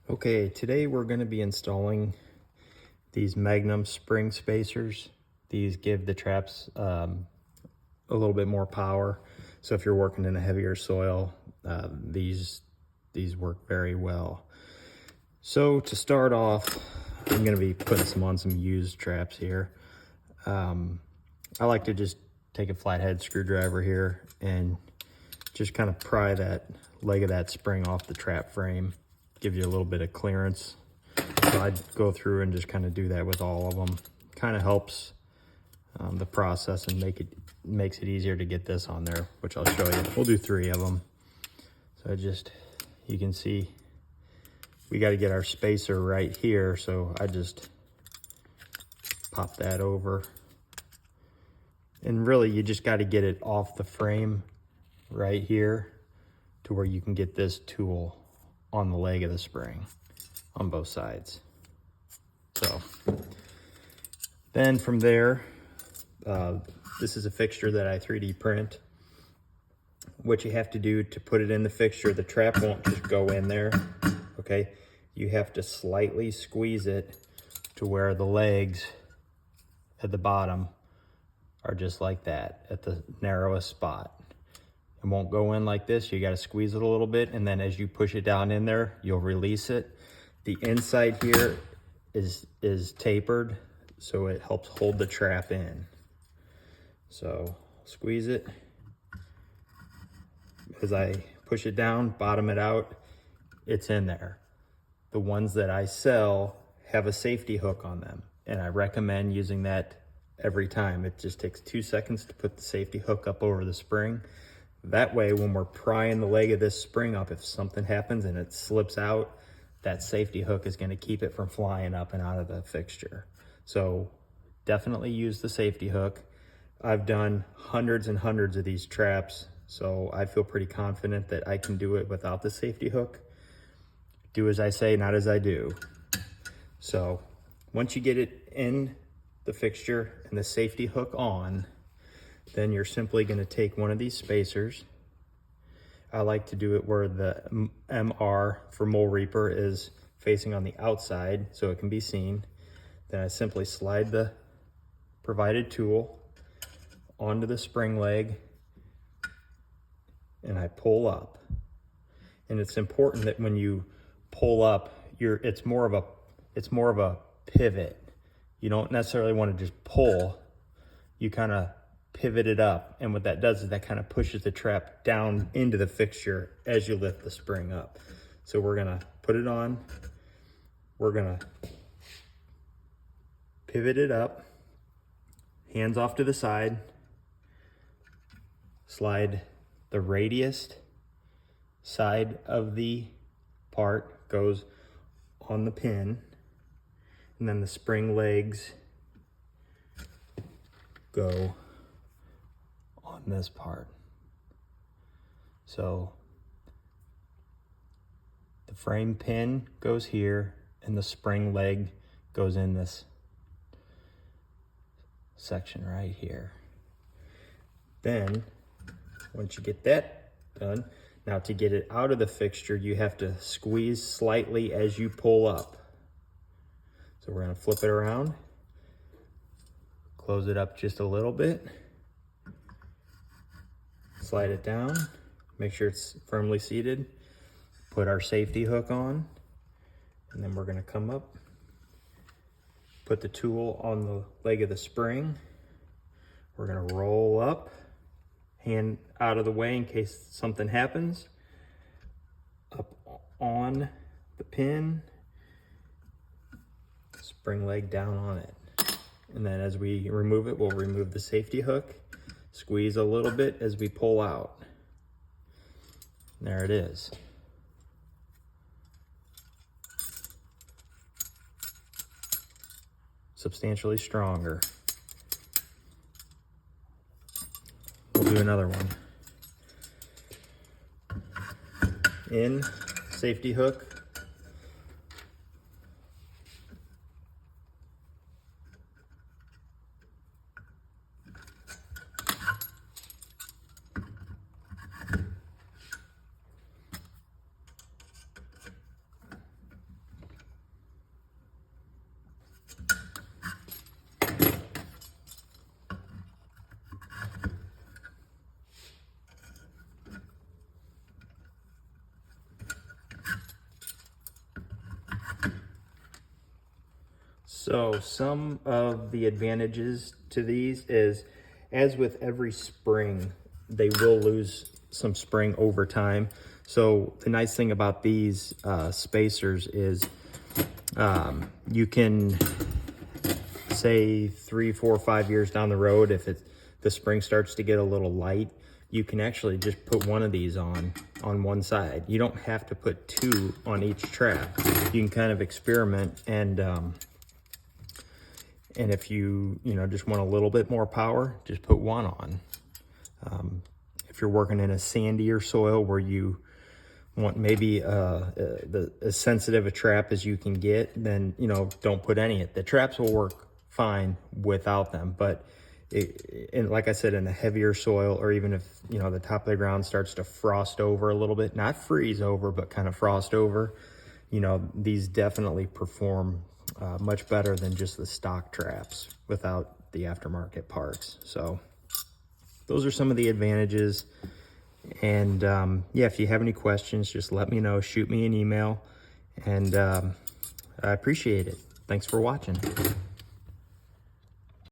Okay, today we're going to be installing these Magnum spring spacers. These give the traps a little bit more power. So if you're working in a heavier soil, these work very well. So to start off, I'm going to be putting on some used traps here. I like to just take a flathead screwdriver here and just kind of pry that leg of that spring off the trap frame. Give you a little bit of clearance. So I'd go through and just kind of do that with all of them. Kind of helps the process and makes it easier to get this on there, which I'll show you. We'll do 3 of them. So you can see we got to get our spacer right here. So I just pop that over. And really you just got to get it off the frame right here to where you can get this tool on the leg of the spring on both sides. So then from there, this is a fixture that I 3D print. What you have to do to put it in the fixture, the trap won't just go in there, okay? You have to slightly squeeze it to where the legs at the bottom are just like that, at the narrowest spot. It won't go in like this. You got to squeeze it a little bit, and then as you push it down in there, you'll release it. The inside here is tapered, so it helps hold the trap in. So squeeze it. As I push it down, bottom it out, it's in there. The ones that I sell have a safety hook on them, and I recommend using that every time. It just takes 2 seconds to put the safety hook up over the spring. That way, when we're prying the leg of this spring up, if something happens and it slips out, that safety hook is going to keep it from flying up and out of the fixture. So definitely use the safety hook. I've done hundreds and hundreds of these traps, so I feel pretty confident that I can do it without the safety hook. Do as I say, not as I do. So once you get it in the fixture and the safety hook on, then you're simply going to take one of these spacers. I like to do it where the MR for Mole Reaper is facing on the outside so it can be seen. Then I simply slide the provided tool onto the spring leg and I pull up. And it's important that when you pull up, it's more of a pivot. You don't necessarily want to just pull. You kind of pivot it up, and what that does is that kind of pushes the trap down into the fixture as you lift the spring up. So we're gonna put it on, we're gonna pivot it up, hands off to the side, slide the radius side of the part goes on the pin, and then the spring legs go on this part. So the frame pin goes here and the spring leg goes in this section right here. Then once you get that done, now to get it out of the fixture, you have to squeeze slightly as you pull up. So we're going to flip it around, close it up just a little bit, slide it down, make sure it's firmly seated, put our safety hook on, and then we're going to come up, put the tool on the leg of the spring. We're going to roll up, hand out of the way in case something happens, up on the pin, spring leg down on it. And then as we remove it, we'll remove the safety hook, squeeze a little bit as we pull out. There it is. Substantially stronger. We'll do another one. In, safety hook. So some of the advantages to these is, as with every spring, they will lose some spring over time. So the nice thing about these spacers is you can say 3, 4, 5 years down the road, if the spring starts to get a little light, you can actually just put one of these on one side. You don't have to put two on each trap. You can kind of experiment, and if you just want a little bit more power, just put one on. If you're working in a sandier soil where you want maybe as sensitive a trap as you can get, then don't put any. The traps will work fine without them, but and like I said, in the heavier soil, or even if the top of the ground starts to frost over a little bit, not freeze over, but kind of frost over, these definitely perform much better than just the stock traps without the aftermarket parts. So those are some of the advantages. And yeah, if you have any questions, just let me know, shoot me an email, and I appreciate it. Thanks for watching.